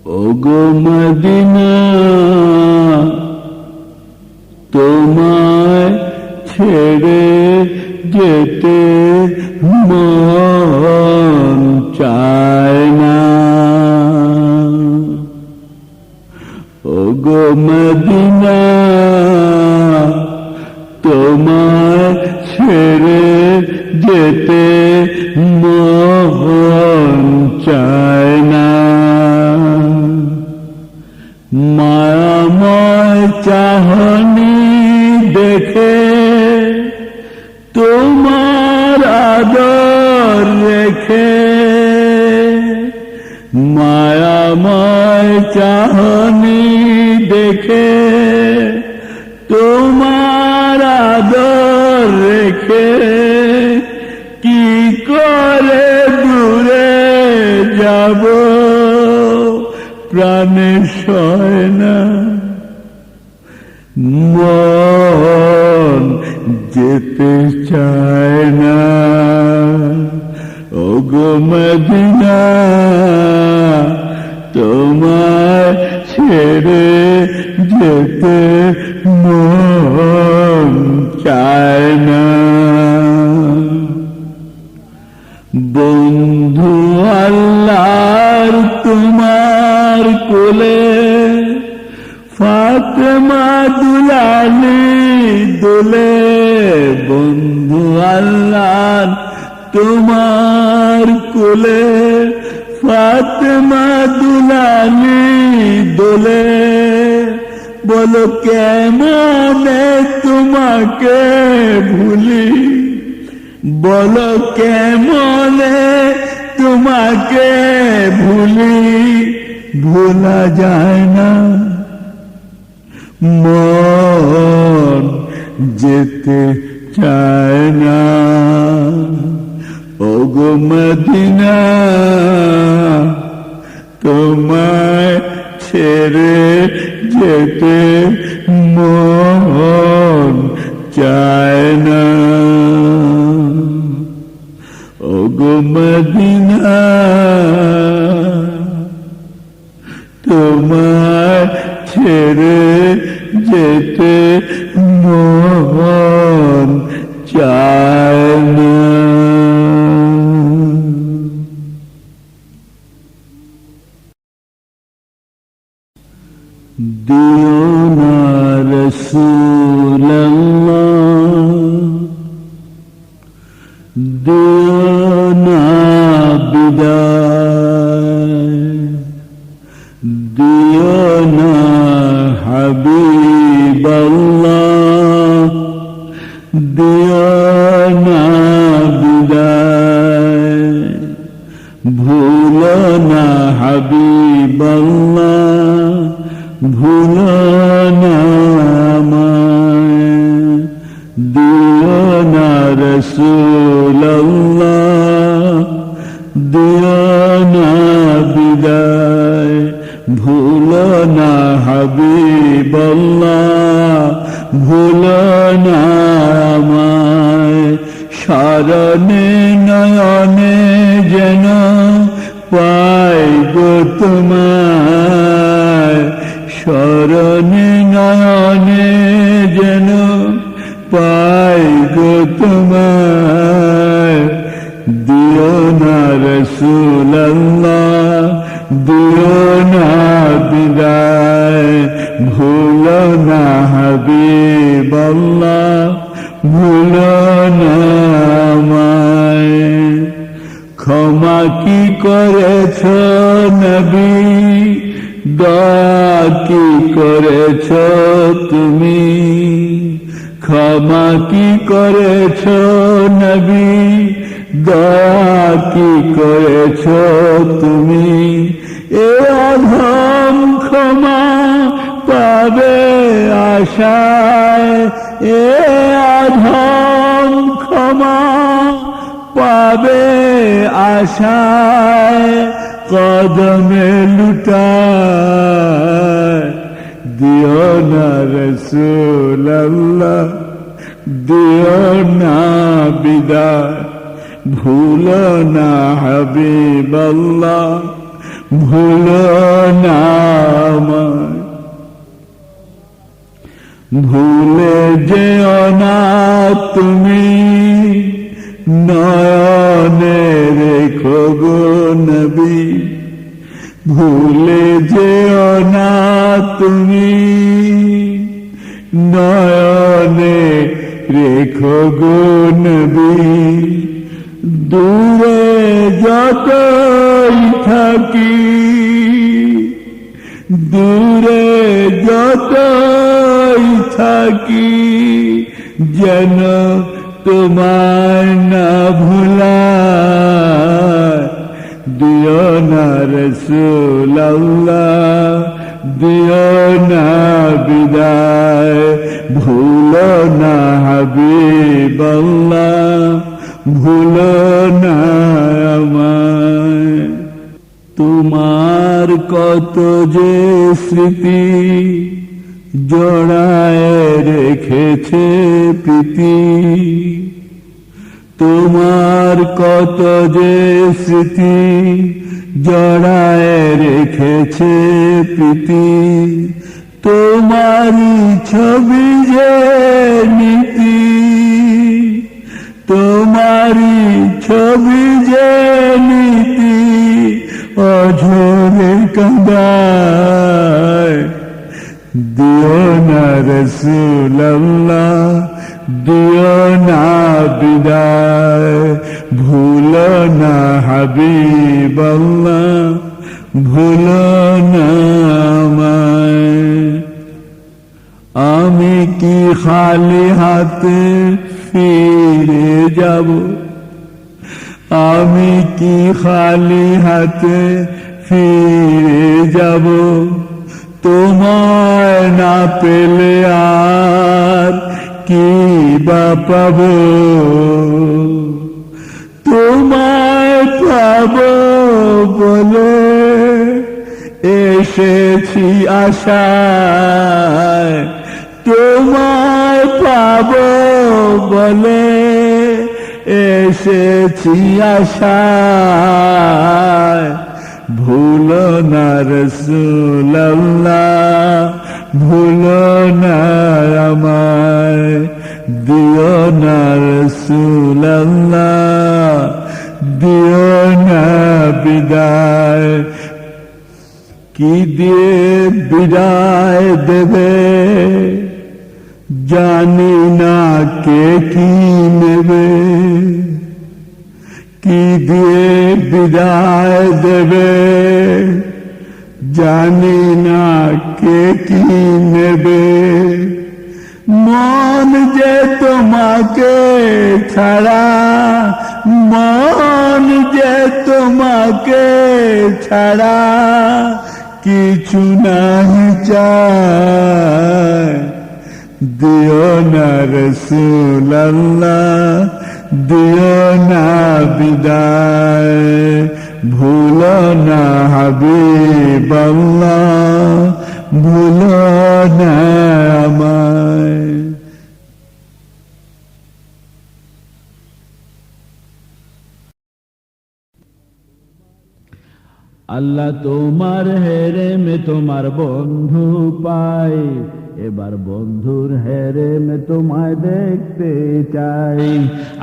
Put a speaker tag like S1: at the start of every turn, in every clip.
S1: ওগো মদিনা তোমায় ছেড়ে যেতে মন চায় না। ওগো মদিনা তোমায় ছেড়ে যেতে মন চায় না। মায়াময় চাহনি দেখে তোমার আদর রেখে, মায়াময় চাহনি দেখে তোমার আদর রেখে, কি করে দূরে যাব প্রাণে সয় না। মন যেতে চায় না। ওগো মদিনা তোমায় ছেড়ে যেতে মন চায় না। বন্ধু আল্লাহর তোমার কোলে ফাতেমা দুলালি দোলে। বন্ধু আল্লাহর তোমার কোলে ফাতেমা দুলালি দোলে। বলো কেমনে তোমাকে ভুলি, বলো কেমনে তোমাকে ভুলি, ভোলা যায় না। মন যেতে চায় না। ওগো মদিনা তোমায় ছেড়ে যেতে মন চায় না। ওগো মদিনা তোমায় ছেড়ে যেতে মন চায় না। দিও না রাসূলুল্লাহ, দিও না বিদায়, দিও না হাবিবাল্লাহ, দিও না বিদায়। ভুলো না হাবিবাল্লাহ, ভুলো না আমায়। দিও না রাসূলুল্লাহ, দিও না বিদায়। ভুলো না হাবিবাল্লাহ, ভুলো না আমায়। শরণে নয়নে যেন পাই গো তোমায়, শরণে নয়নে যেন পাই গো তোমায়। দিও না রাসূলুল্লাহ, দিও না বিদায়। ভুলো না হাবিবাল্লাহ, ভুলো না আমায়। ক্ষমা কি করেছ নবী, দয়া কি করেছ তুমি। ক্ষমা কি করেছ নবী, দয়া কি করেছ তুমি। এ অধম ক্ষমা পাবে আশায়, এ অধম ক্ষমা পাবে আশায়। কদমে লুটায় দিও না রাসূলুল্লাহ, দিও না বিদায়। ভুলো না হাবিবাল্লাহ, ভুলো না আমায়, ভুলে যেও না তুমি, নয়নে রেখো গো নবী, ভুলে যেও না তুমি, নয়নে রেখো গো নবী। দূরে যতই থাকি, দূরে যতই থাকি, যেন তোমায় না ভুলায়। দিও না রাসূলুল্লাহ, দিও না বিদায়, ভুলো না হাবিবাল্লাহ, ভুলো না আমায়। তোমার কত যে স্মৃতি জড়ায় রেখেছে প্রীতি, তোমার কত যে স্মৃতি জড়ায় রেখেছে প্রীতি, তোমারই ছবি যে নীতি, তোমারই ছবি যে নীতি, অঝরে কাঁদায়। দিও না রাসূলুল্লাহ, দিও না বিদায়, ভুলো না হাবিবাল্লাহ, ভুলো না আমায়। আমি কি খালি হাতে ফিরে যাব, আমি কি খালি হাতে ফিরে যাব, তোমায় না পেলে আর কি বা পাবো, তোমায় পাবো বলে এসেছি আশায়, তোমায় পাবো বলে এসেছি আশায়। ভুলো না রাসূলুল্লাহ, ভুলো না আমায়, দিও না রাসূলুল্লাহ, দিও না বিদায়। কি দিয়ে বিদায় দেবে জানি না কে কি নেবে, কি দিয়ে বিদায় দেবে জানি না কে কি নেবে। মন যে তোমাকে ছাড়া, মন যে তোমাকে ছাড়া কিছু নাহি চায়। দিও না রাসূলুল্লাহ, দিও না বিদায়, ভুলো না হাবিবাল্লাহ, ভুলো না আমায়। আল্লাহ তোমার হেরেমে তোমার বন্ধু পাই, এবার বন্ধুর হেরেমে তোমায় দেখতে চাই।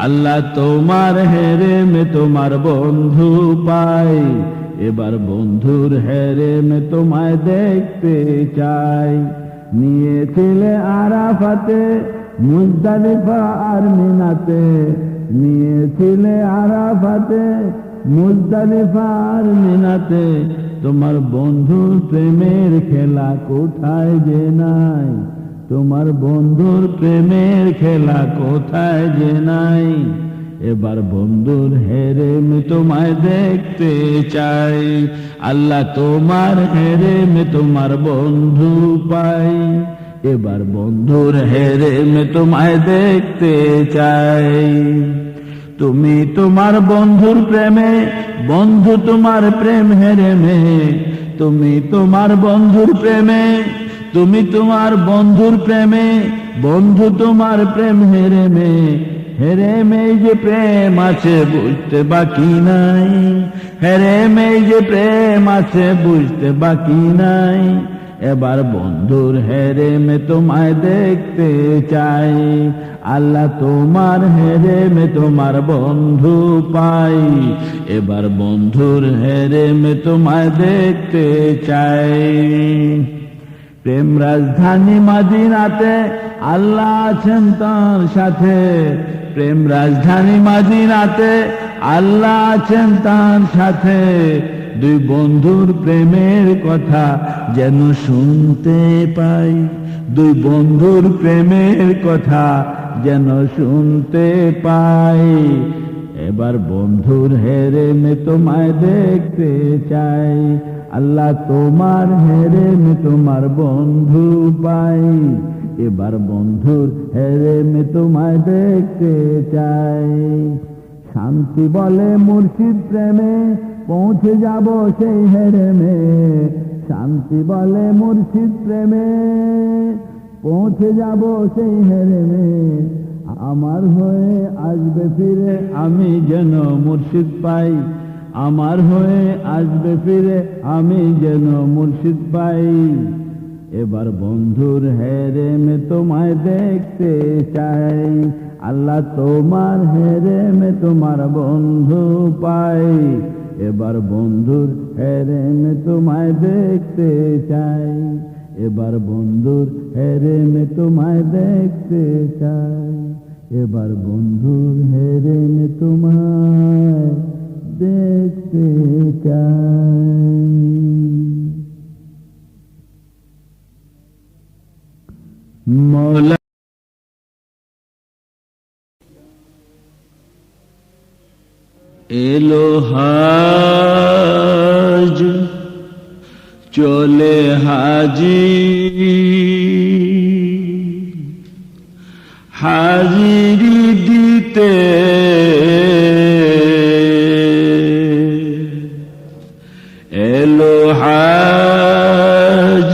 S1: আল্লাহ তোমার হেরেমে তোমার বন্ধু পাই, এবার বন্ধুর হেরেমে তোমায় দেখতে চাই। নিয়েছিলে আরাফাতে মুজদালিফা আর মিনাতে, নিয়েছিলে আরাফাতে মুজদালিফা আর মিনাতে, তোমার বন্ধুর প্রেমের খেলা কোথায় যে নাই, তোমার বন্ধুর প্রেমের খেলা কোথায় যে নাই। এবার বন্ধুর হেরেমে তোমায় দেখতে চাই। আল্লাহ তোমার হেরেমে তোমার বন্ধু পাই, এবার বন্ধুর হেরেমে তোমায় দেখতে চাই। তুমি তোমার বন্ধুর প্রেমে, বন্ধু তোমার প্রেম হেরেমে, তুমি তোমার বন্ধুর প্রেমে, তুমি তোমার বন্ধুর প্রেমে, বন্ধু তোমার প্রেম হেরেমে,
S2: হেরে মেয়ে যে প্রেম আছে বুঝতে বাকি নাই, হেরে মেয়ে যে প্রেম আছে বুঝতে বাকি নাই। এবার বন্ধুর হেরে মে তোমায় দেখতে চাই, আল্লাহ তোমার হেরে মে তোমার বন্ধু পাই। এবার বন্ধুর হেরে মে তোমায় দেখতে চাই। প্রেম রাজধানী মদিনাতে আল্লাহ আছেন তার সাথে, প্রেম রাজধানী মদিনাতে আল্লাহ আছেন তার সাথে। দুই বন্ধুর প্রেমের কথা যেন শুনতে পাই, দুই বন্ধুর প্রেমের কথা যেন শুনতে পাই। এবার বন্ধুর হেরে মে তোমায় দেখতে চাই, আল্লাহ তোমার হেরে মে তোমার বন্ধু পাই। এবার বন্ধুর হেরে মে তোমায় দেখতে চাই। শান্তি বলে মুর্শিদ প্রেমে পৌঁছে যাব সেই হেরে মে, শান্তি বলে মুর্শিদ প্রেমে পৌঁছে যাব সেই হেরে মে। আমার হয়ে আসবে ফিরে আমি যেন মুর্শিদ পাই, আমার হয়ে আসবে ফিরে আমি যেন মুর্শিদ পাই। এবার বন্ধুর হেরে মে তোমায় দেখতে চাই, আল্লাহ তোমার হেরে মে তোমার বন্ধু পাই। এবার বন্ধুর হেরে মে তোমায় দেখতে চাই, এবার বন্ধুর হেরে মে তোমায় দেখতে চাই, এবার বন্ধুর হেরে মে তোমায় দেখতে চাই। মৌলা এলো হাজ চলে হাজি, হাজিরি দিতে এলো হাজ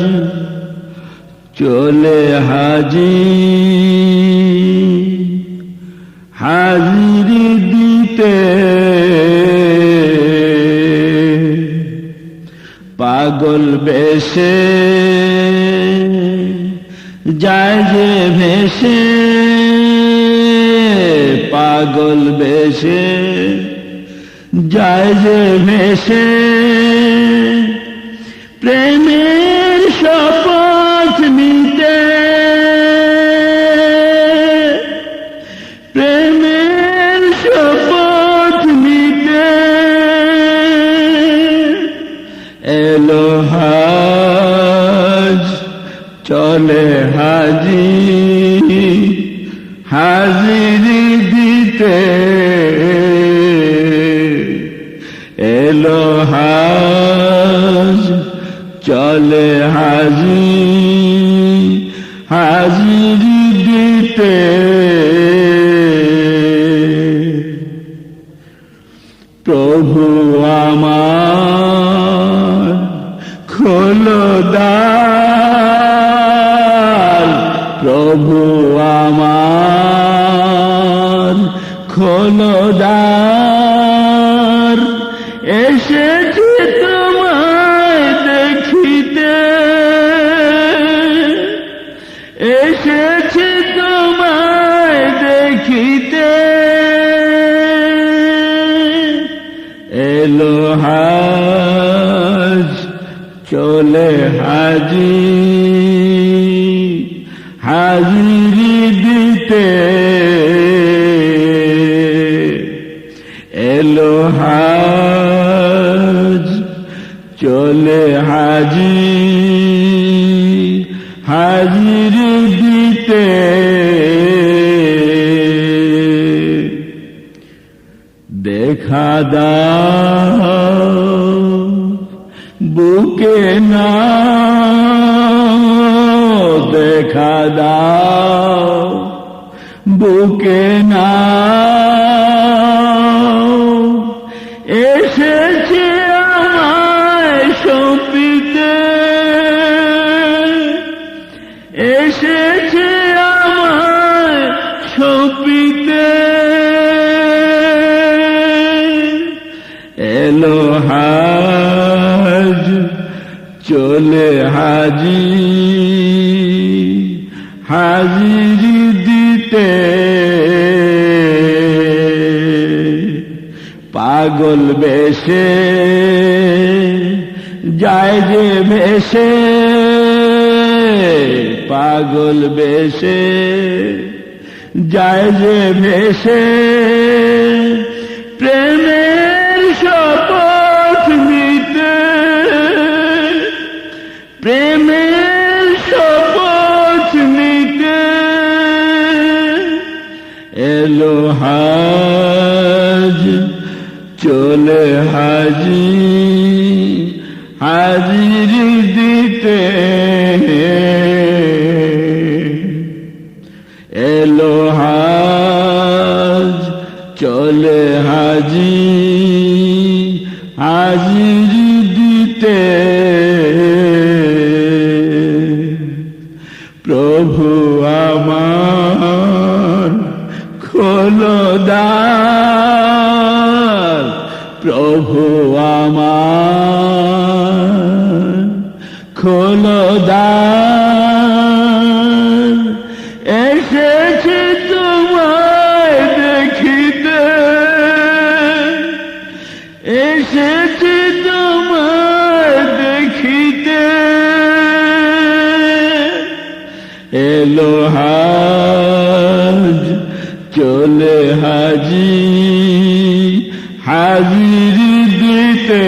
S2: চলে হাজি, হাজিরি দিতে পাগল বেশে যায় যে ভেসে, পাগল বেশে যায় যে ভেসে। প্রেমের শপথ নিতে, প্রেমের শপথ নিতে এলো হাজ চলে হাজি, হাজিরি দিতে এলো হাজ চলে হাজি, হাজিরি দিতে। প্রভু আমার খোলো দ্বার, প্রভু আমার খোলো দ্বার। এসেছি তোমায় দেখিতে, এসেছি তোমায় দেখিতে এলো হাজ চলে হাজি, হাজিরি দিতে এলো হাজ চলে হাজি, হাজিরি দিতে। দেখা দাও বুকে না, দেখা দাও বুকে না, এসেছে আমায় সঁপিতে, এসেছে আমায় সঁপিতে চলে হাজিরি দিতে পাগল বেশে যায় যে ভেসে পাগল বেশে যায় যে ভেসে প্রেমের শপথ নিতে প্রেমের শপথ নিতে এলো হাজ চলে হাজিরি দিতে এলো হাজ চলে হাজিরি দিতে প্রভু আমার খোলো দ্বার প্রভু আমার খোলো দ্বার এসেছি তোমায় দেখিতে এসেছি তোমায় দেখিতে এলো হাজ চলে হাজিরি দিতে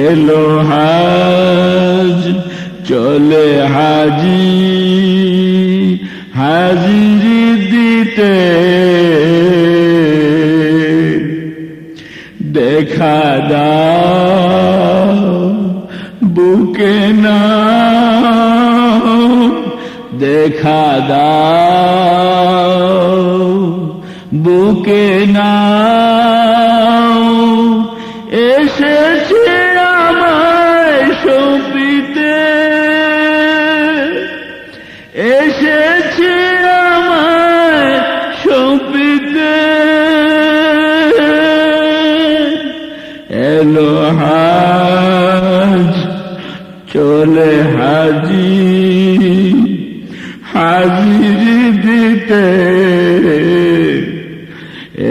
S2: এলো হাজ চলে হাজিরি দিতে দেখা দাও বুকে না দেখা দাও বুকে নাও এসেছে আমায় সঁপিতে এসেছে আমায় সঁপিতে এলো হাজ চলে হাজিরি দিতে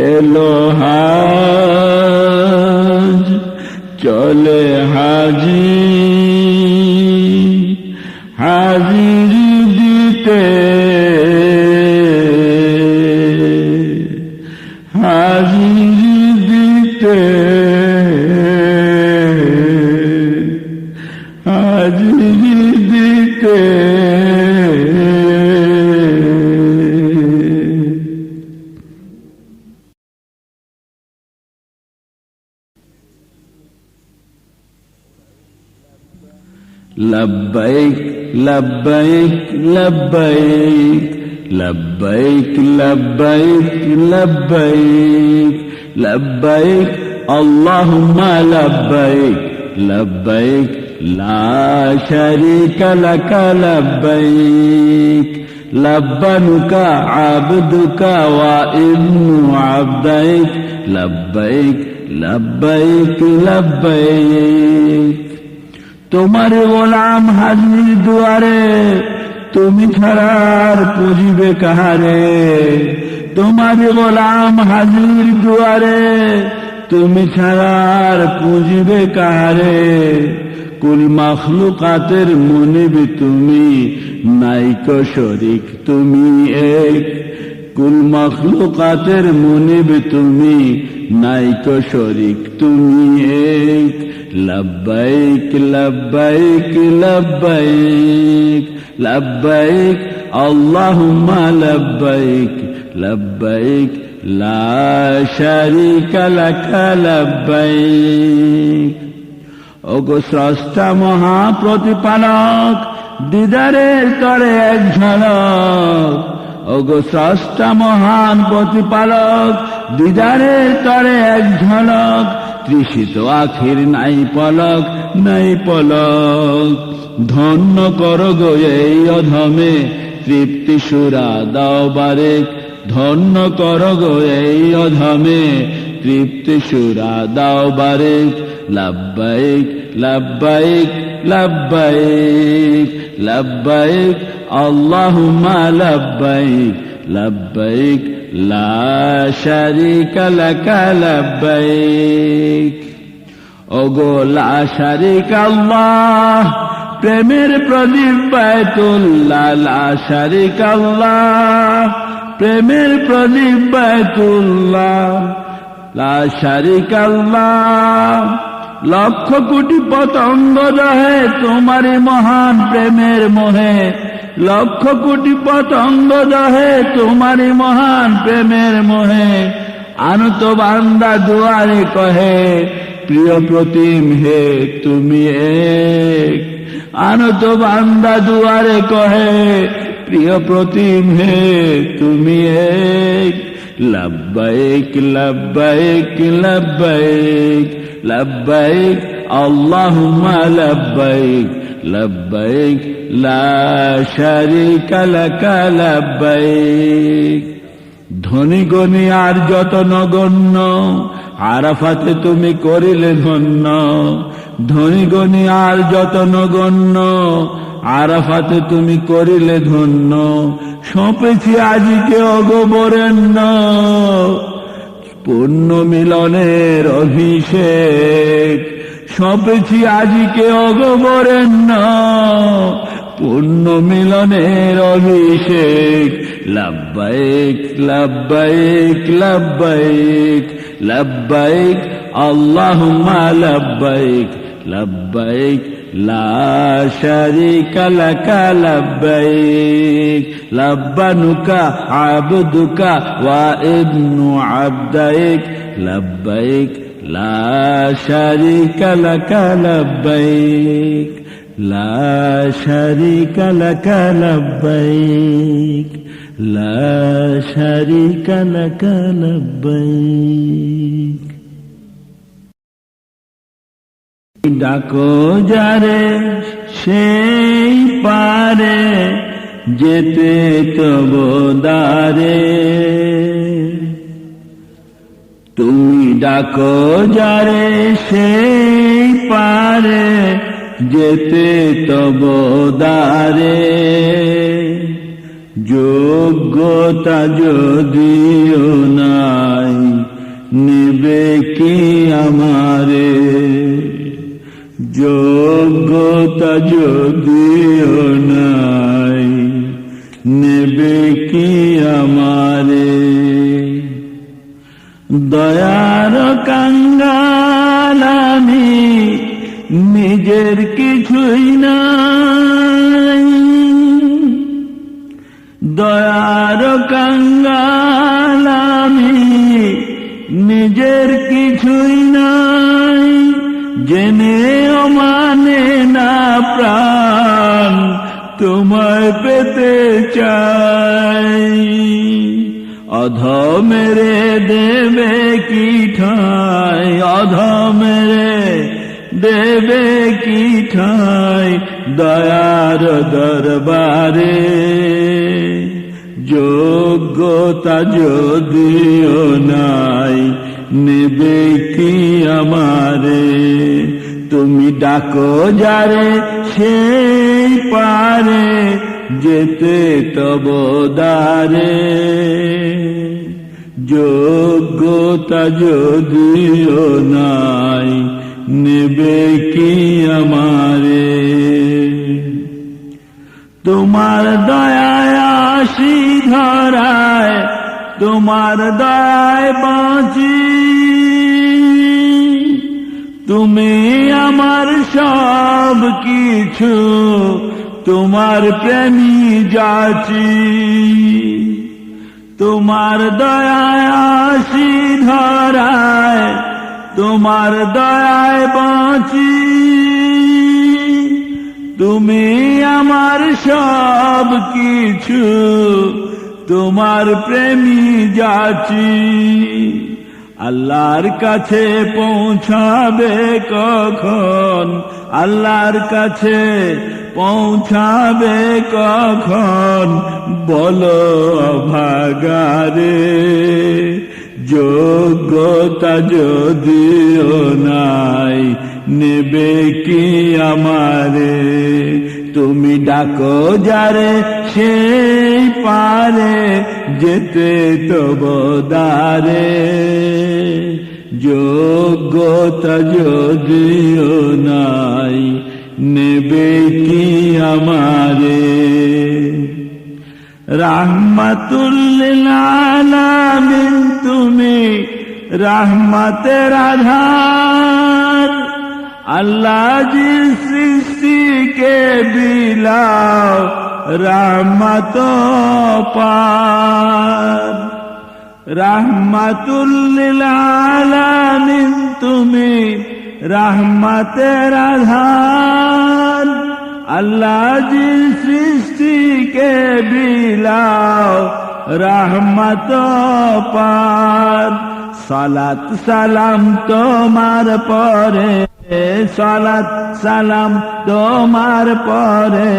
S2: এলো হাজ চলে হাজিরি দিতে হাজিরি দিতে হাজিরি দিতে لبيك لبيك لبيك لبيك لبيك لبيك لبيك اللهم لبيك لبيك لا شريك لك لبيك لبنك عبدك وابن عبدك لبيك لبيك لبيك তোমার গোলাম হাজির দুয়ারে তুমি ছাড়া আর পুজিবে কাহারে তোমার গোলাম হাজির দুয়ারে তুমি ছাড়া আর পুজিবে কাহারে কুল মাখলুকাতের মুনিব তুমি নাইকো শরীক তুমি এক কুল মাখলুকাতের মুনিব তুমি নাইকো শরীক তুমি এক لبيك لبيك لبيك لبيك اللهم لبيك لبيك لا شريك لك لبيك ওগো স্রষ্টা মহাপ্রতিপালক দিদারের তরে এক ঝলক ওগো স্রষ্টা মহান প্রতিপালক দিদারের তরে এক ঝলক তৃষিত আখির নাই পলক ধন্য কর গো এই অধমে তৃপ্তি সুরা দাও বারেক ধন্য কর গো এই অধমে তৃপ্তি সুরা দাও বারেক লাব্বাইক লাব্বাইক লাব্বাইক লাব্বাইক আল্লাহুম্মা লাব্বাইক লাব্বাইক লা শারীকা লাকা লাব্বাইক। ওগো লা শারীকা আল্লাহ, প্রেমের প্রদীপ বায়তুল্লাহ, লা শারীকা আল্লাহ, প্রেমের প্রদীপ বায়তুল্লাহ, লা শারীকা আল্লাহ। লক্ষ কোটি পতঙ্গ রহে তোমারই মহান প্রেমের মোহে, লক্ষ কোটি পতঙ্গ রহে তোমারই মহান প্রেমের মোহে। আনত বান্দা দুয়ারে কহে প্রিয় প্রতিম হে তুমি এক, আনত বান্দা দুয়ারে কহে প্রিয় প্রতিম হে তুমি এক। লাব্বাইক লাব্বাইক লাব্বাইক লাব্বাইক আল্লাহুম্মা লাব্বাইক লাব্বাইক লা শারীকা লাকা লাব্বাইক। ধনী গণী আর যত নগণ্য আরাফাতে তুমি করিলে ধন্য, ধনী গণী আর যত নগণ্য আরাফাতে তুমি করিলে ধন্য। সঁপেছি আজিকে অগবরেণ্য পূর্ণ মিলনের অভিষেক, সঁপেছি আজিকে অগবরেণ্য পূর্ণ মিলনের অভিষেক। লাব্বাইক লাব্বাইক লাব্বাইক লাব্বাইক আল্লাহুম্মা লাব্বাইক লাব্বাইক লা শারীকা লাকা লাব্বাইক। লাব্বানুকা আবদুকা ওয়া ইবনু আবদাইক লাব্বাইক লা শারীকা লাকা লাব্বাইক লা শারীকা লাকা লাব্বাইক লা শারীকা লাকা লাব্বাইক। ডাকো যারে সেই পারে যেতে তব দ্বারে, তুমি ডাকো যারে সেই পারে যেতে তব দ্বারে। যোগ্যতা যদিও নাই নেবে কি আমারে, যোগ্যতা যদিও নাই নেবে কি আমারে। দয়ার কাঙ্গাল আমি নিজের কিছুই নাই, দয়ার কাঙ্গাল আমি নিজের কিছুই নাই। জেনেও মানে না প্রাণ তোমায় পেতে চাই, অধমেরে দেবে কি ঠাই, অধমেরে দেবে কি ঠাই দয়ার দরবারে। যোগ্যতা যদিও নাই নেবে কি আমারে, তুমি ডাকো যারে সেই পারে যেতে তব দ্বারে। যোগ্যতা যদিও নাই নেবে কি আমারে। তোমার দয়ায় আসি ধরায়, তোমার দয়ায় বাঁচি, তুমি আমার সব কিছু তোমার প্রেমী যাচি। তোমার দয়ায় আসি ধরায়, তোমার দয়ায় বাঁচি, তুমি আমার সব কিছু তোমার প্রেমী যাচি। আল্লাহর কাছে পৌঁছাবে কখন, আল্লাহর কাছে পৌঁছাবে কখন বলো ভাগারে।
S1: যোগ্যতা যদিও নাই, নেবে কি আমারে? তুমি ডাকো যারে সেই পারে, যেতে তব দ্বারে। যোগ্যতা যদিও নাই, নেবে কি আমারে? রাহমাতুল লিল আলামিন তুমি, রাহমাতের আধার। আল্লাহ জিস সৃষ্টিকে বিলাও রাহমাত পার। রাহমাতুল লিল আলামিন তুমি, রাহমাতের আধার। আল্লাহ জিস সৃষ্টিকে বিলাও রাহমাত পার। সালাত সালাম তোমার পরে, সালাত সালাম তোমার পরে,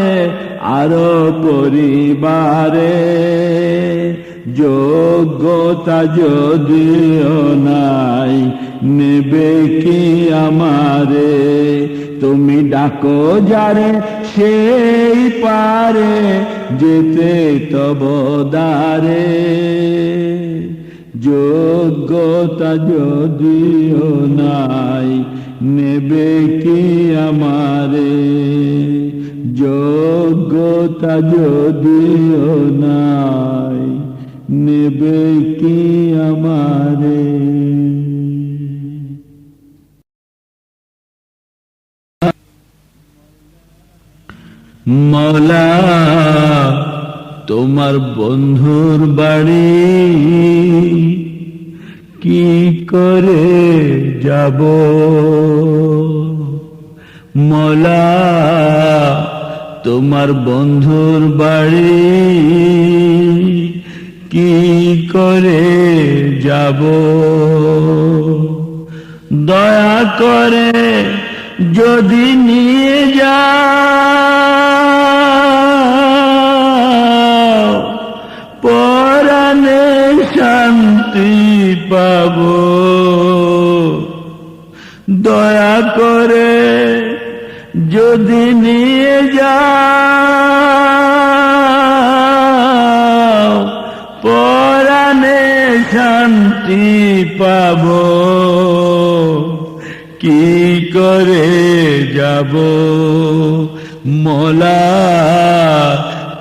S1: আরো পরিবারে। যোগ্যতা যদিও নাই, নেবে কি আমারে? তুমি ডাকো যারে সেই পারে, যেতে তব দ্বারে। যোগ্যতা যদিও নাই, নেবে কি আমারে? যোগ্যতা যদিও নাই, নেবে কি আমারে? মওলা তোমার বন্ধুর বাড়ি কি করে যাব? মওলা তোমার বন্ধুর বাড়ি কি করে যাব? দয়া করে যদি নিয়ে যাও, পরাণে শান্তি পাব। দয়া করে যদি নিয়ে যাও, পরাণে শান্তি পাব। কি করে যাব মওলা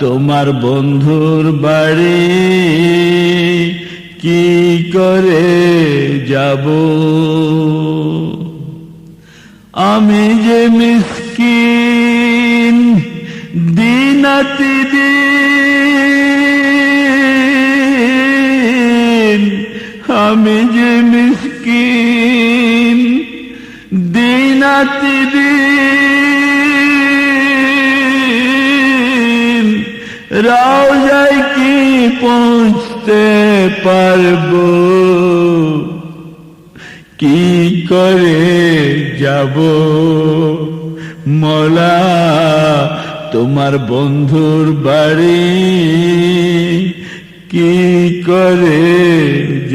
S1: তোমার বন্ধুর বাড়ি কি করে যাব? আমি যে মিসকিন দিনাতিদিন, আমি যে মিসকিন দিনাতিদিন, রওজায় কি পৌঁছতে পারবো? কি করে যাব মওলা তোমার বন্ধুর বাড়ি কি করে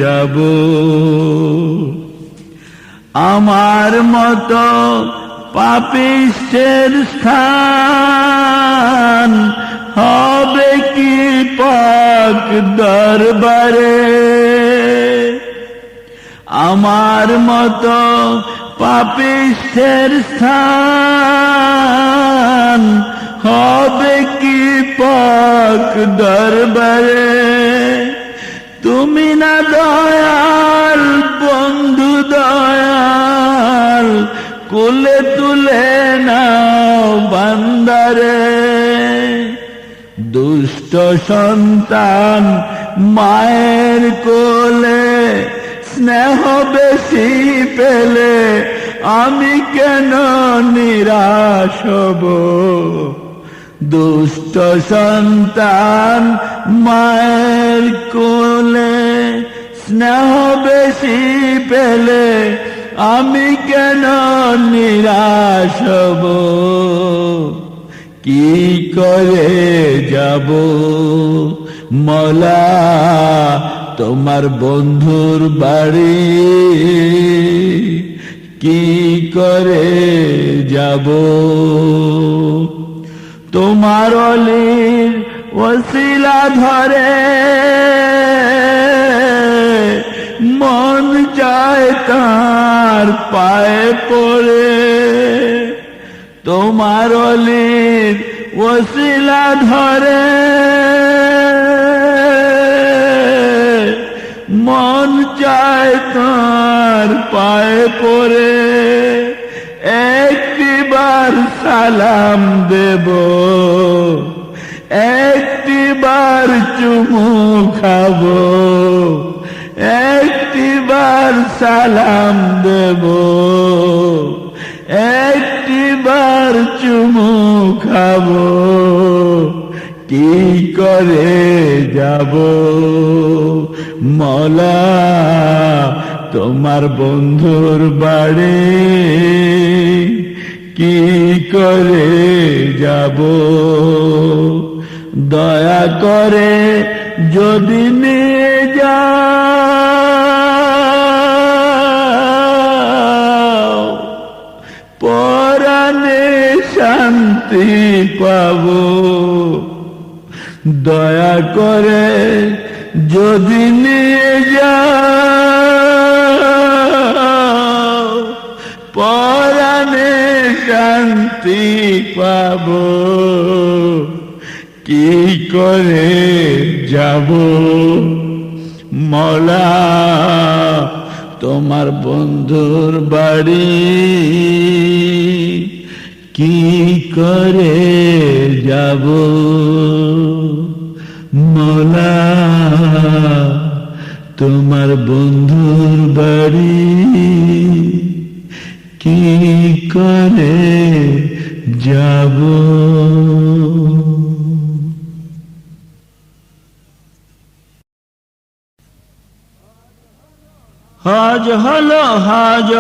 S1: যাব? আমার মতো পাপিষ্টের স্থান হবে কি পাক দরবারে? আমার মতো পাপিষ্টের স্থান হবে কি পাক দরবারে? তুমি না দয়াল বন্ধু দয়াল, কোলে তুলে নাও বান্দারে। দুষ্ট সন্তান মায়ের কোলে স্নেহ বেশি পেলে আমি কেন নিরাশ হব? দুষ্ট সন্তান মায়ের কোলে স্নেহ বেশি পেলে আমি কেন নিরাশ হব? কি করে যাব মওলা
S2: তোমার বন্ধুর বাড়ি কি করে যাব তোমার অলির ওসিলা ধরে মন চায় তার পায়ে পড়ে তোমার অলির ওসিলা ধরে মন চায় তার পায়ে পড়ে একটিবার সালাম দেব একটিবার চুমু খাবো একটিবার সালাম দেব একটিবার চুমু খাবো কি করে যাব মওলা তোমার বন্ধুর বাড়ি কি করে যাব দয়া করে যদি নিয়ে যাও পরাণে শান্তি পাবো দয়া করে যদি নিয়ে যাও পরাণে শান্তি পাবো কি করে যাব মওলা তোমার বন্ধুর বাড়ি কি করে যাব মওলা তোমার বন্ধুর বাড়ি কি করে যাব হজ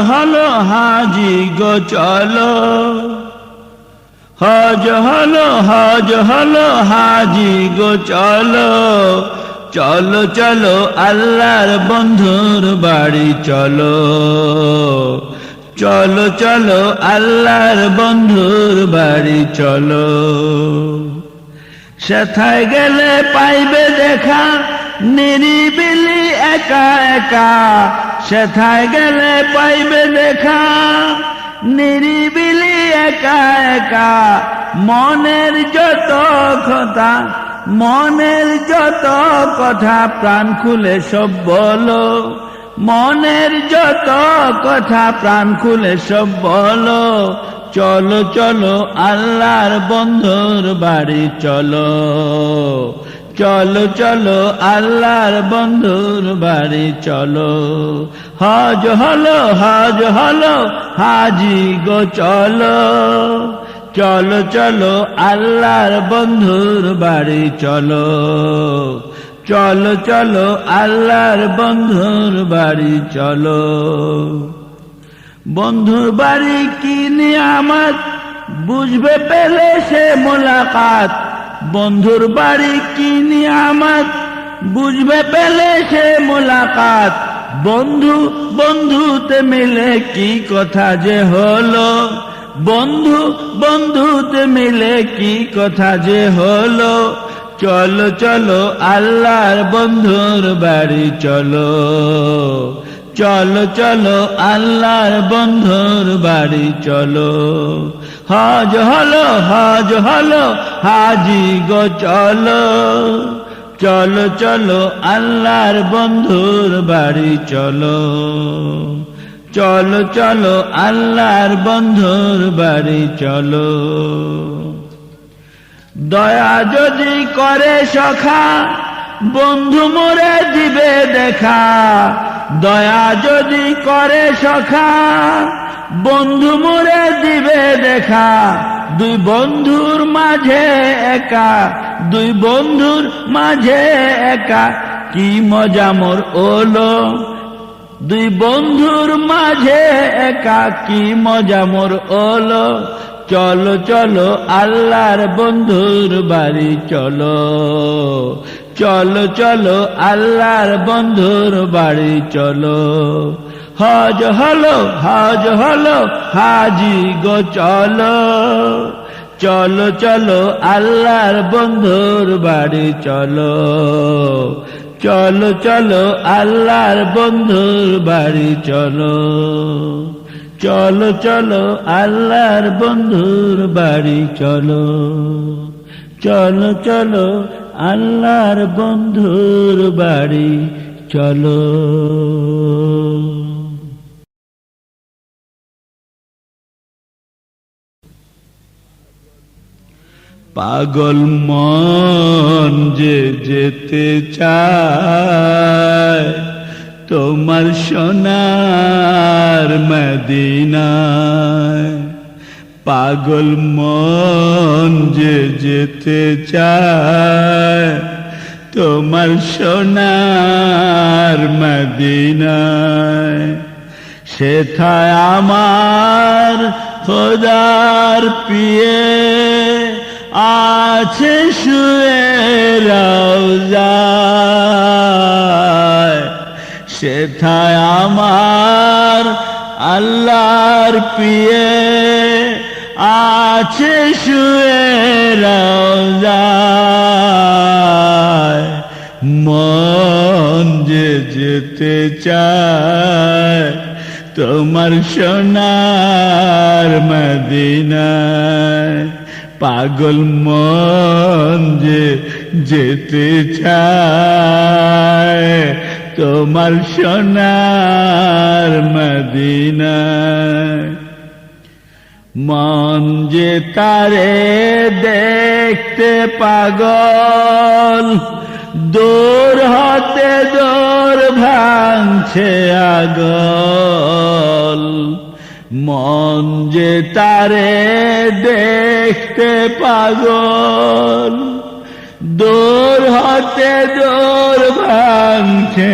S2: হলো হাজি গো চলো হজ হলো হাজি গো চলো চলো চলো আল্লাহর বন্ধুর বাড়ি চলো চলো চলো আল্লাহর বন্ধুর বাড়ি চলো সেথায় গেলে পাইবে দেখা নিরিবিলি একা একা সেথায় গেলে পাইবে দেখা নিরিবিলি একা একা মনের যত কথা প্রাণ খুলে সব বলো মনের যত কথা প্রাণ খুলে সব বলো চলো চলো আল্লাহর বন্ধুর বাড়ি চলো চলো চলো আল্লাহর বন্ধুর বাড়ি চলো হজ হলো হাজি গো চলো চলো চলো আল্লাহর বন্ধুর বাড়ি চলো চলো চলো আল্লাহর বন্ধুর বাড়ি চলো বন্ধুর বাড়ি কি নিয়ামত বুঝবে পেলে সে মোলাকাত বন্ধুর বাড়ি কি নিয়ামত বুঝবে পেলে সে মোলাকাত বন্ধু বন্ধুতে মিলে কি কথা যে হলো বন্ধু বন্ধুতে মিলে কি কথা যে হলো চলো চলো আল্লাহর বন্ধুর বাড়ি চলো চলো চলো আল্লাহর বন্ধুর বাড়ি চলো হজ হলো হাজি গো চলো চলো চলো আল্লাহর বন্ধুর বাড়ি চলো চলো চলো আল্লাহর বন্ধুর বাড়ি চলো দয়া যদি করে সখা বন্ধু মোরে দিবে দেখা দয়া যদি করে সখা বন্ধু মোরে দিবে দেখা দুই বন্ধুর মাঝে একা কি মজা মোর ওলো দুই বন্ধুর মাঝে একা কি মজা মোর ওলো চলো চলো আল্লাহর বন্ধুর বাড়ি চলো চলো চলো আল্লাহর বন্ধুর বাড়ি চলো, হজ হলো হাজি গো চলো, চলো চলো আল্লাহর বন্ধুর বাড়ি চলো, চলো চলো আল্লাহর বন্ধুর বাড়ি চলো, চলো চলো আল্লাহর বন্ধুর বাড়ি চলো, চলো চলো আল্লাহর বন্ধুর বাড়ি চলো। পাগল মন যে যেতে চায় তোমার সোনার মদিনায়, পাগল মন যে যেতে চায় তোমার সোনার মদিনায়, সেথায় আমার খোদার পিয়ে আছে শুয়ে রওজায়, সেথায় আমার আল্লাহর পিয়ে আছে শুয়ে রওজায়, মন যে যেতে চায় তোমার সোনার মদিনায়, পাগল মন যে যেতে চায় তোমার সোনার মদিনায়, মন যে তারে দেখতে পাগল, দূর হতে দূর ভাঙছে আগল, মন যে তারে দেখতে পাগল, দূর হতে দূর ভাঙছে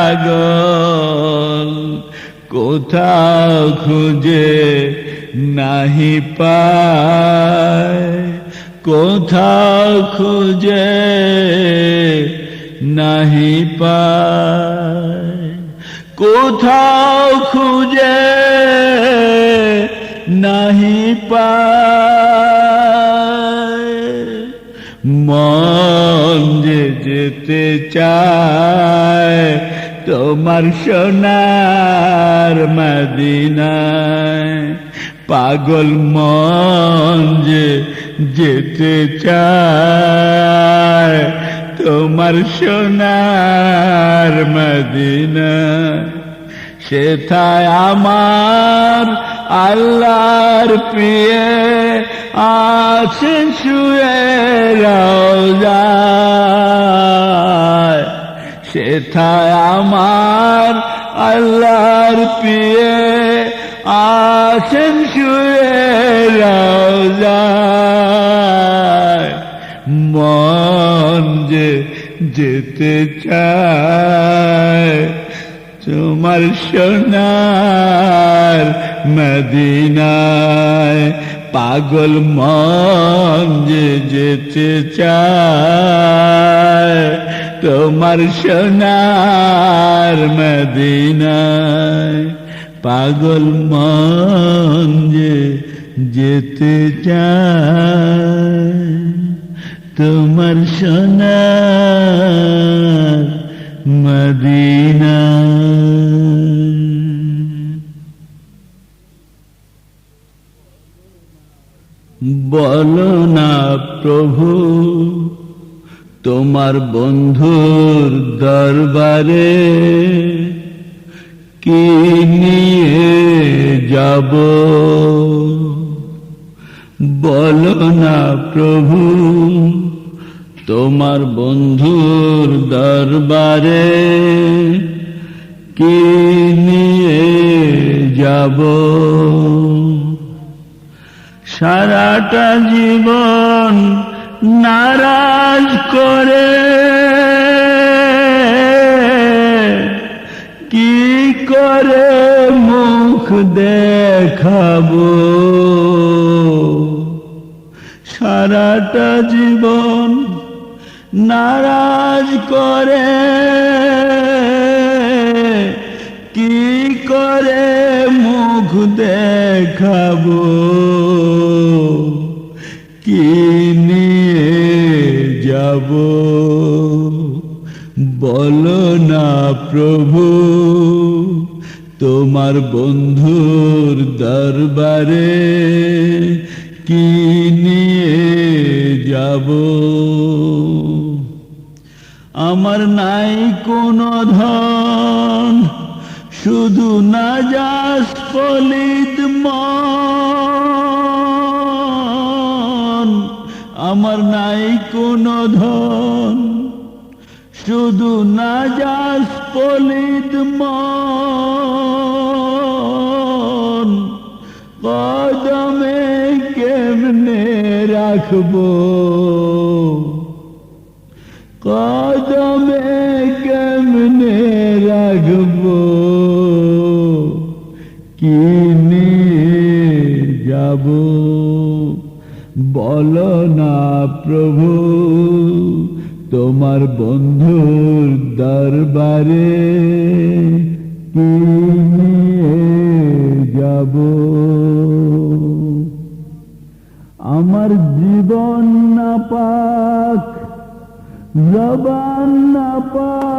S2: আগল, কোথাও খুঁজে নাহি পায়, কোথাও খুঁজে নাহি পায়, কোথাও খুঁজে নাহি পায়, মন যে যেতে চায় তোমার সোনার মদিনায়, পাগল মন যে যেতে চায় তোমার সোনার মদিনায়, সেথায় আমার আল্লাহর প্রিয়ে আছেন শুয়ে রওজায়, সেথায় আমার আল্লাহর প্রিয়ে আছেন শুয়ে রওজায়, মন যে যেতে চায় তোমার সোনার মদিনায়, পাগল মন যে যেতে চায় তোমার সোনার মদিনায়, পাগল মন যে যেতে চায় তোমার সোনার মদিনায়। বলো না প্রভু তোমার বন্ধুর দরবারে কি নিয়ে যাব, বলো না প্রভু তোমার বন্ধুর দরবারে কি নিয়ে যাব, সারাটা জীবন নারাজ করে কি করে মুখ দেখাবো, সারাটা জীবন নারাজ করে কি করে মুখ দেখাবো, কি নিয়ে যাব বলো না প্রভু, তোমার বন্ধুর দরবারে কি নিয়ে যাব। আমার নাই কোনো ধন, শুধু নাজাস পলিত মন। আমার নাই কোনো ধন, শুধু নাজাস পলিত মন। কদমে কেমনে রাখবো, কদমে কেমনে রাখবো, কি নিয়ে যাব বলো না প্রভু, তোমার বন্ধুর দরবারে কি নিয়ে যাব। আমার জীবন নাপাক, জবান নাপাক,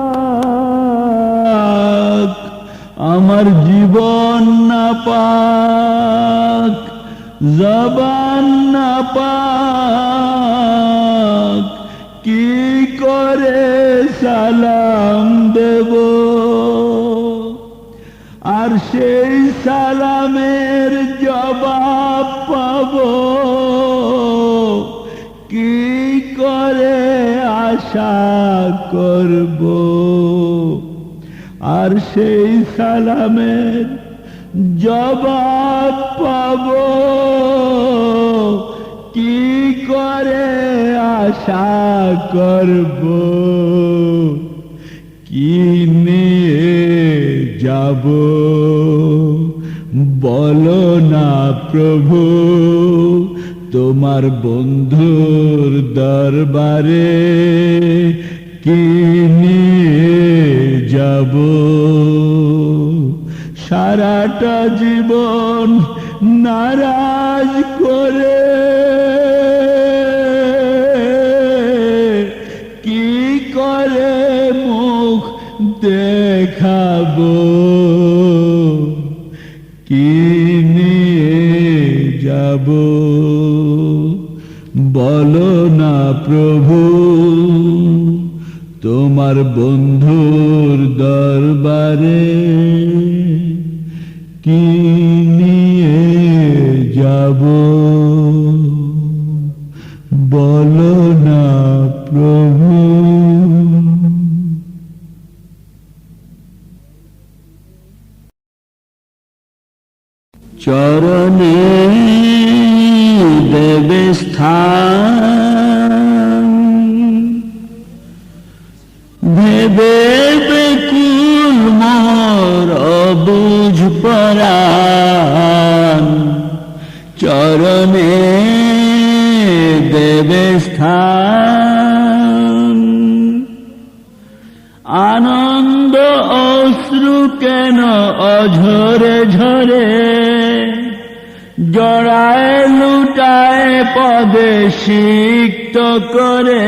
S2: আমার জীবন নাপাক, জবান নাপাক, কি করে সালাম দেব, আর সেই সালামের জবাব পাবো কি করে আশা করব, আর সেই সালামের জবাব পাবো কি করে আশা করব, কি নিয়ে যাব বলো না প্রভু, তোমার বন্ধুর দরবারে কি নিয়ে যাব। সারাটা জীবন নারাজ করে কি করে মুখ দেখাবো, কি নিয়ে যাব বলো না প্রভু, তোমার বন্ধুর দরবারে কি নিয়ে যাব বলো না প্রভু। চরণে দেবে স্থান, ভেবে বেকুল মোর অবুঝ পরাণ। চরণে দেবে স্থান, আনন্দ অশ্রু কেন অঝরে ঝরে, জড়ায় লুটায় পদে সিক্ত করে।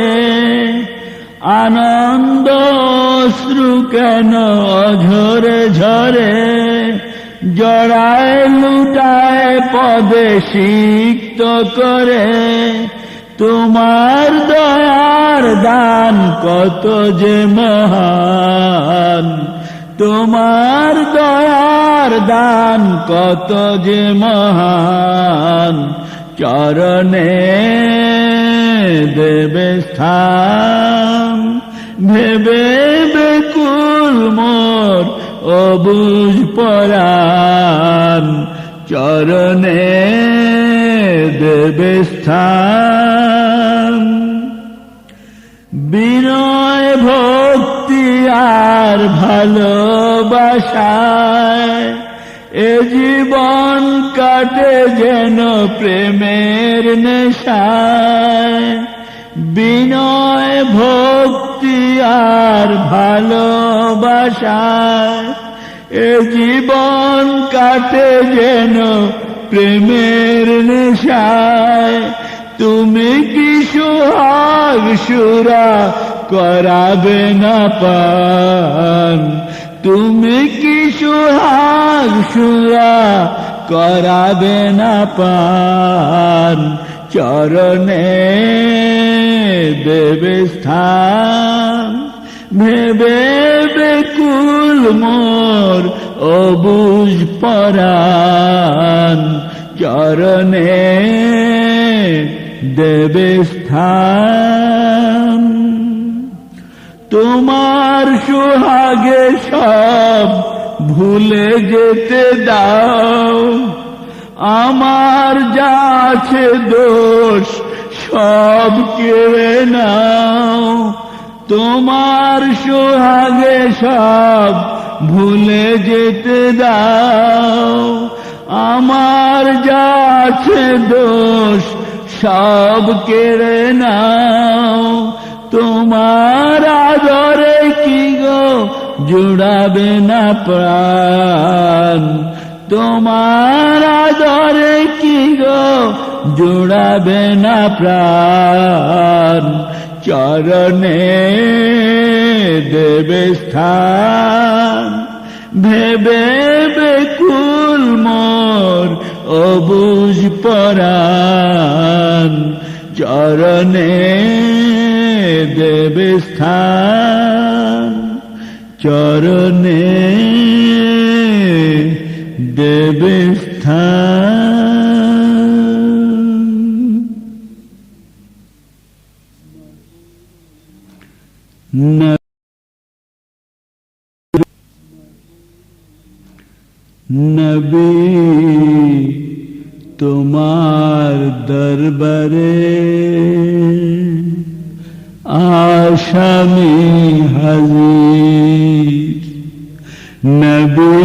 S2: আনন্দ অশ্রু কেন অঝরে ঝরে, জড়ায় লুটায় পদে সিক্ত করে। তোমার দয়ার দান কত যে মহান, তোমার দয়ার দান কত যে মহান। চরণে দেবে স্থান, ভেবে বেকুল মোর অবুঝ পরাণ। চরণে দেবে স্থান, বিনয় ভক্তি আর ভালোবাসায় এ জীবন কাটে যেন প্রেমের নেশায়। বিনয় ভক্তি আর ভালোবাসায় এ জীবন কাটে যেন প্রেমের নেশায়। তুমি কি সোহাগ সুরা করাবে না পান, তুমি কি সোহাগ সুরা করাবে না পান, চরণে দেবে স্থান। ভেবে বেকুল মোর অবুঝ পরাণ, চরণে দেবে স্থান। তোমার সোহাগে সব ভুলে যেতে দাও, আমার যা আছে দোষ সব কেড়ে নাও। তোমার সোহাগে সব ভুলে যেতে দাও, আমার যা আছে দোষ সব কেড়ে নাও। তোমার আদরে কি গো জুড়াবে না প্রাণ, তোমার আদরে কি গো জুড়াবে না প্রাণ, চরণে দেবে স্থান। ভেবে বেকুল মোর অবুঝ পরাণ, চরণে দেবে স্থান, চরণে দেবে স্থান। নবী তোমার দরবারে আসামি হাজির, নবী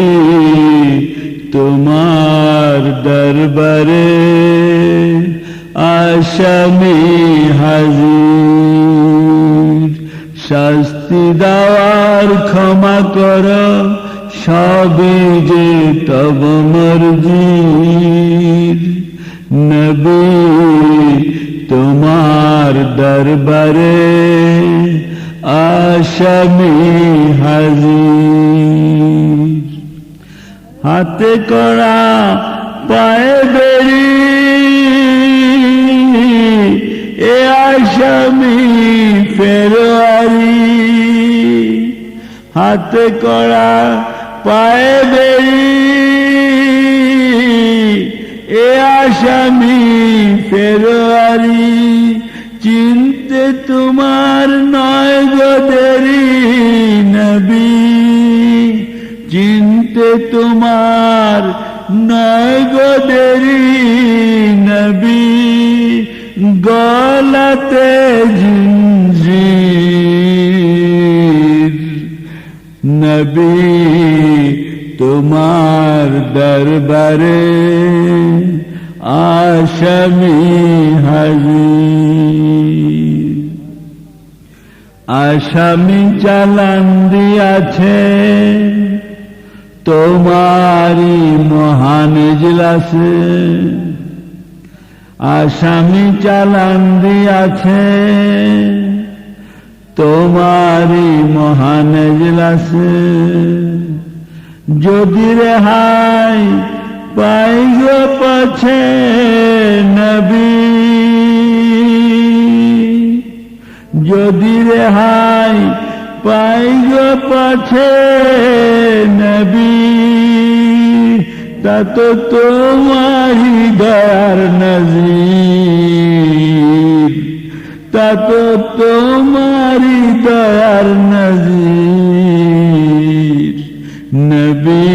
S2: তোমার দরবারে আসামি হাজির। শাস্তি দেওয়ার ক্ষমা কর, সবই যে তব মর্জির। নবী তোমার দরবারে আসামি হাজির। হাতে কড়া পায়ে বেড়ি এ আসামি ফেরোয়ারি, হাতে কড়া পায়ে বেড়ি এ আসামি ফেরোয়ারি। চিনতে তোমার নয় গো দেরি নবী, চিনতে তোমার নয় গো দেরি নবী। গলাতে জিঞ্জির নবী তোমার দরবারে আসামি হাজির। আসামি চালান দিয়াছে তোমারি মহান ইজলাসে, আসামি চালান দিয়াছে তোমারি মহান ইজলাসে। যদি রেহাই পাই গো পাছে নবী, যদি রেহাই পাই গো পাছে নবী, তা তো তোমারি দয়ার নজির, তা তো তোমারি দয়ার নজির। নবী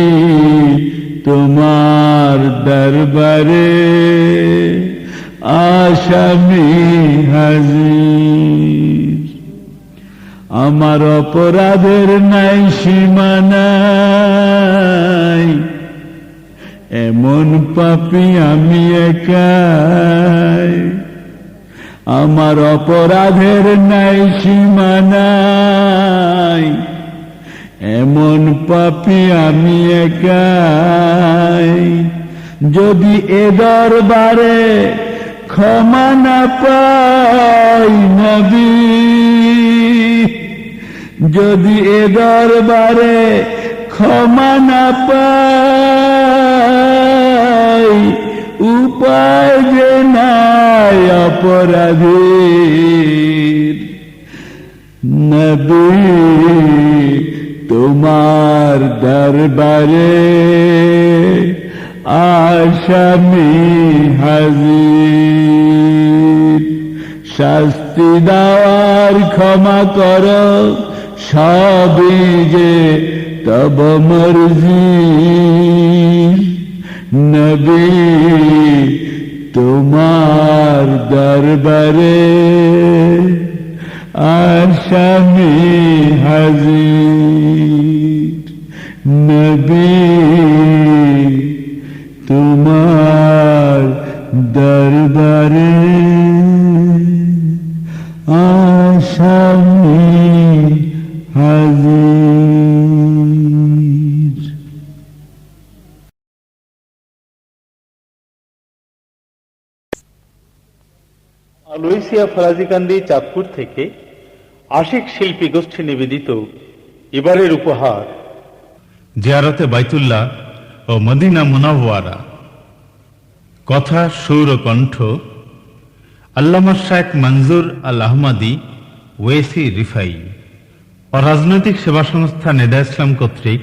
S2: তোমার দরবারে আসামি হাজির। আমার অপরাধের নাই সীমা নাই, এমন পাপী আমি একাই।
S1: আমার অপরাধের নাই সীমানাই, এমন পাপী আমি একাই। যদি এ দরবারে ক্ষমা না পাই নবী, যদি এ দরবারে ক্ষমা না পাই, উপায় যে নাই অপরাধীর। নবী তোমার দরবারে আসামি হাজির। শাস্তি দেওয়ার ক্ষমা করো, সবই যে তব মর্জি। নবী তোমার দরবারে আসামি হাজির। নবী তোমার দরবারে আসামি হাজির।
S3: আলোয়সিয়া ফরাজিকান্দি চাঁদপুর থেকে আশিক শিল্পী গোষ্ঠী নিবেদিত এবারের উপহার
S4: জিয়ারতে বাইতুল্লাহ ও মদিনা মুনাওয়ারা। কথা, সুর ও কণ্ঠ আল্লামা শায়েখ মনজুর আল আহমদী ওয়েসি রিফাই। অরাজনৈতিক সেবা সংস্থা নেদা ইসলাম কর্তৃক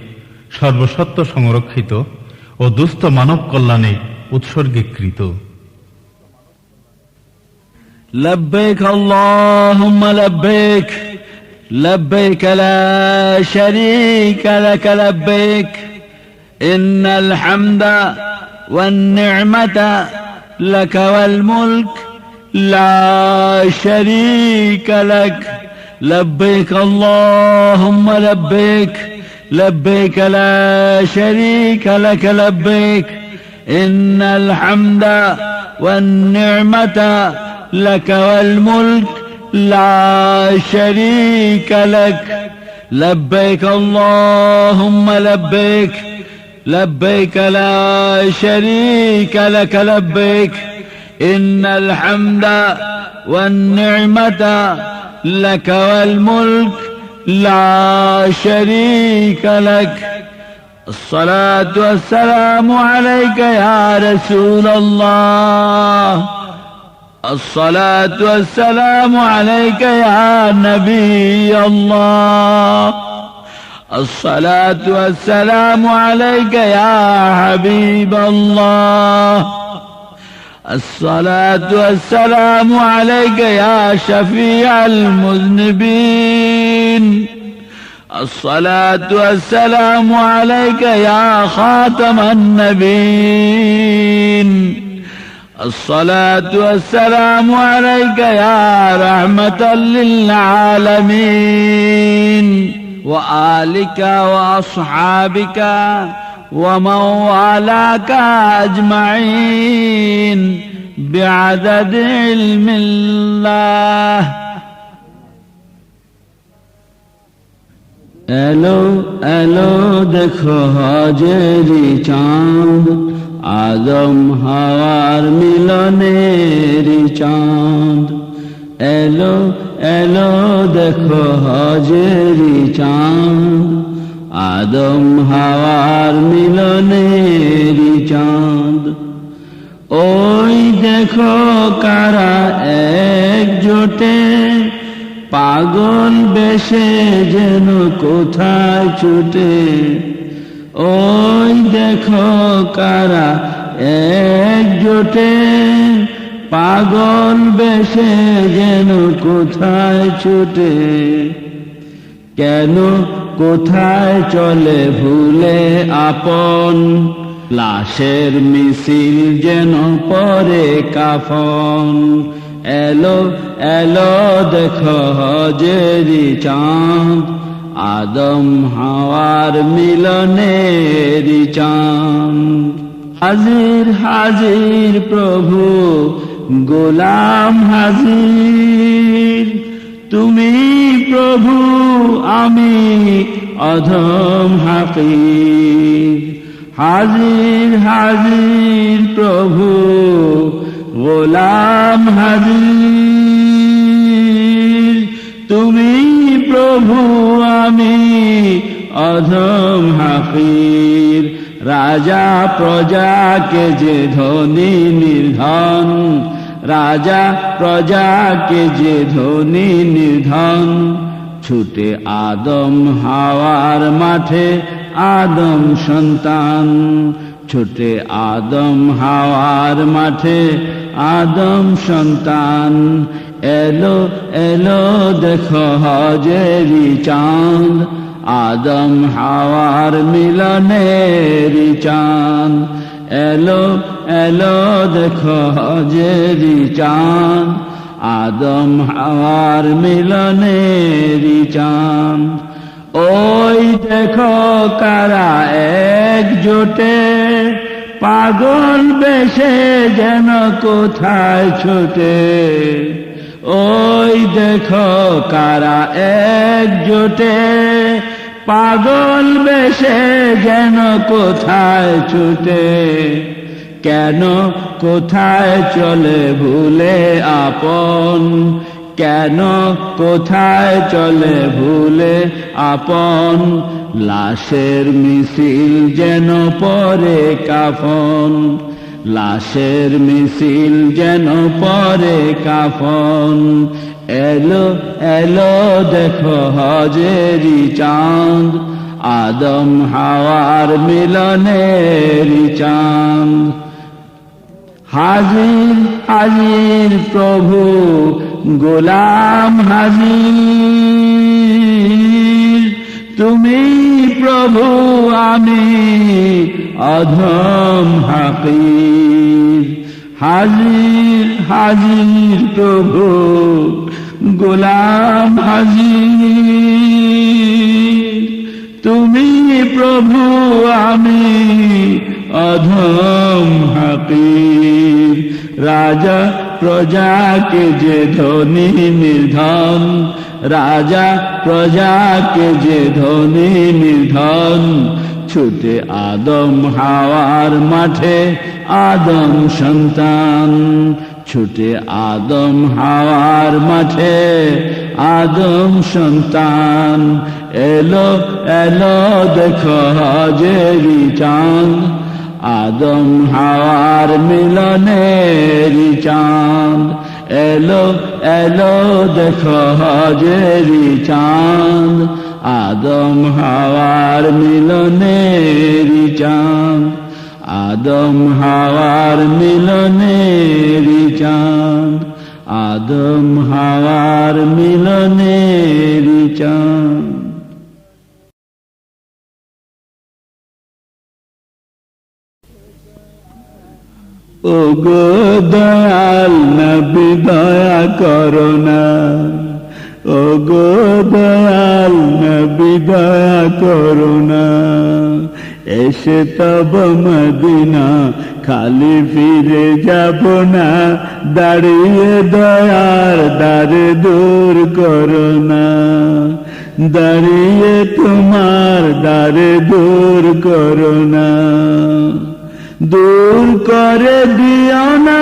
S4: সর্বসত্ব সংরক্ষিত ও দুস্থ মানব কল্যাণে উৎসর্গীকৃত।
S2: لبيك اللهم لبيك، لبيك لا شريك لك لبيك، إن الحمد والنعمة لك والملك لا شريك لك. لبيك اللهم لبيك، لبيك لا شريك لك لبيك، إن الحمد والنعمة لك والملك لا شريك لك. لبيك اللهم لبيك، لبيك لا شريك لك لبيك، إن الحمد والنعمة لك والملك لا شريك لك. الصلاة والسلام عليك يا رسول الله، الصلاة والسلام عليك يا نبي الله، الصلاة والسلام عليك يا حبيب الله، الصلاة والسلام عليك يا شفيع المذنبين، الصلاة والسلام عليك يا خاتم النبيين، الصلاة والسلام عليك يا رحمة للعالمين، وآلك وأصحابك ومن والاك أجمعين بعدد علم الله. এলো এলো দেখো হজেরি চাঁদ, আদম হাওয়ার মিলনেরি চাঁদ। এলো এলো দেখো হজেরি চাঁদ, আদম হাওয়ার মিলনেরি চাঁদ। ওই দেখো কারা একজোটে, পাগল বেশে যেন কোথায় ছুটে। ওই দেখো কারা একজোটে, পাগল বেশে যেন কোথায় ছুটে। কেন কোথায় চলে ভুলে আপন, লাশের মিছিল যেন পরে কাফন। এলো এলো দেখো হজেরি চাঁদ, আদম হাওয়ার মিলনেরি চাঁদ। হাজির হাজির প্রভু গোলাম হাজির, তুমি প্রভু আমি অধম হাকির। হাজির হাজির প্রভু গোলাম হাজির, তুমি প্রভু আমি অধম হাকির। রাজা প্রজাকে যে ধনী নির্ধন, রাজা প্রজাকে যে ধনী নির্ধন, ছুটে আদম হাওয়ার মাঠে আদম সন্তান, ছুটে আদম হাওয়ার মাঠে আদম সন্তান। এলো এলো দেখো হজেরি চাঁদ, আদম হাওয়ার মিলনেরি চাঁদ। এলো এলো দেখো হজেরি চাঁদ, আদম হাওয়ার মিলনেরি চাঁদ। ওই দেখো কারা একজোটে, পাগল বেশে যেন কোথায় ছোটে। ওই দেখো কারা একজোটে, পাগল বেশে যেন কোথায় ছুটে। কেন কোথায় চলে ভুলে আপন, কেন কোথায় চলে ভুলে আপন। লাশের মিছিল যেন পরে কাফন, লাশের মিছিল যেন পরে কাফন। এলো এলো দেখো হজেরি চাঁদ, আদম হাওয়ার মিলনেরি চাঁদ। হাজির হাজির প্রভু গোলাম হাজির, তুমি প্রভু আমি অধম হাকির। হাজির হাজির প্রভু গোলাম হাজির, তুমি প্রভু আমি অধম হাকির। রাজা প্রজাকে যে ধনী নির্ধন, রাজা প্রজাকে যে ধনী নির্ধন, ছুটে আদম হাওয়ার মাঠে আদম সন্তান, ছুটে আদম হাওয়ার মাঠে আদম সন্তান। এলো এলো দেখো হজেরি চাঁদ, আদম হাওয়ার মিলনেরি চাঁদ। এলো এলো দেখো হজেরি চাঁদ, আদম হাওয়ার মিলনেরি চাঁদ। আদম হাওয়ার মিলনেরি চাঁদ, আদম হাওয়ার মিলনেরি চাঁদ।
S1: ও গো দয়াল নবী দয়া করো না, ও গো দয়াল নবী দয়া করো না। এসে তব মদিনা খালি ফিরে যাব না, দাঁড়িয়ে দয়ার দ্বারে দূর করো না, দাঁড়িয়ে তোমার দ্বারে দূর করো না। দূর করে দিও না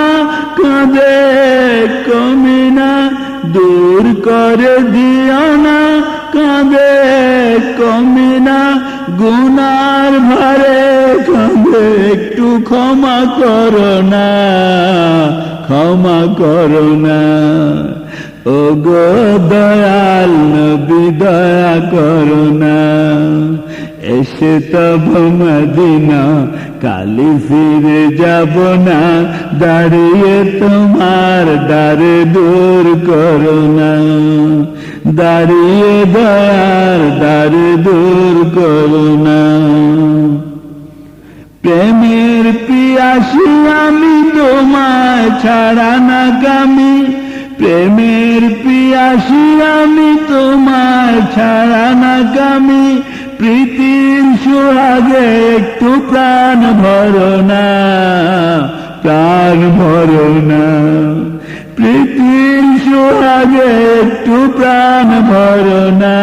S1: কাঁদে কমিনা, দূর করে দিও না কাঁদে কমিনা। গুনার ভারে কাঁদে একটু ক্ষমা করো না, ক্ষমা করো না। ও গো দয়াল নবী দয়া করো না। এসে তব মদিনা কালি ফিরে যাব না, দাঁড়িয়ে তোমার দ্বারে দূর করো না, দাঁড়িয়ে দয়ার দ্বারে দূর করো না। প্রেমের পিয়াসী আমি তোমায় ছাড়া না গামী, প্রেমের পিয়াসী আমি তোমায় ছাড়া না গামী। প্রীতির সুহাগে একটু প্রাণ ভরো না, প্রাণ ভরো না। প্রীতির সোহাগে একটু প্রাণ ভরো না,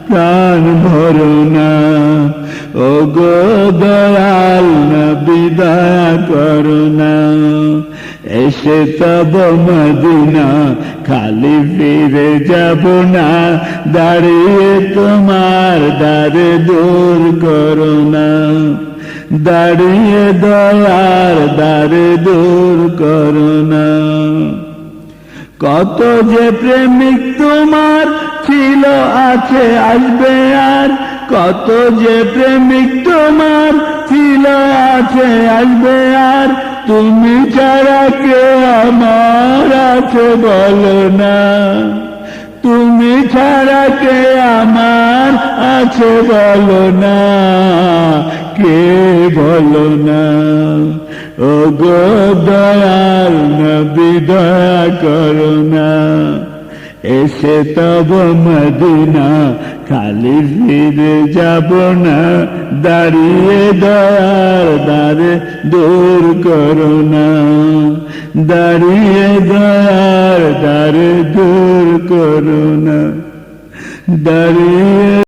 S1: প্রাণ ভরো না। ও গো দয়াল নবী দয়া করো না, এসে তব মদিনা খালি ফিরে যাব না, দাঁড়িয়ে তোমার দ্বারে দূর করো না, দাঁড়িয়ে দয়ার দ্বারে দূর করো না। কত যে প্রেমিক তোমার ছিল আছে আসবে আর, কত যে প্রেমিক তোমার ছিল আছে আসবে আর, তুমি ছাড়া কে আমার আছে বলো না, তুমি ছাড়া কে আমার আছে বলো না, কে বলো না। ও গো দয়াল নবী দয়া করো না, এসে তব মদিনা খালি ফিরে যাব না, দাঁড়িয়ে দয়ার দ্বারে দূর করো না, দাঁড়িয়ে দয়ার দ্বারে দূর করো না, দাঁড়িয়ে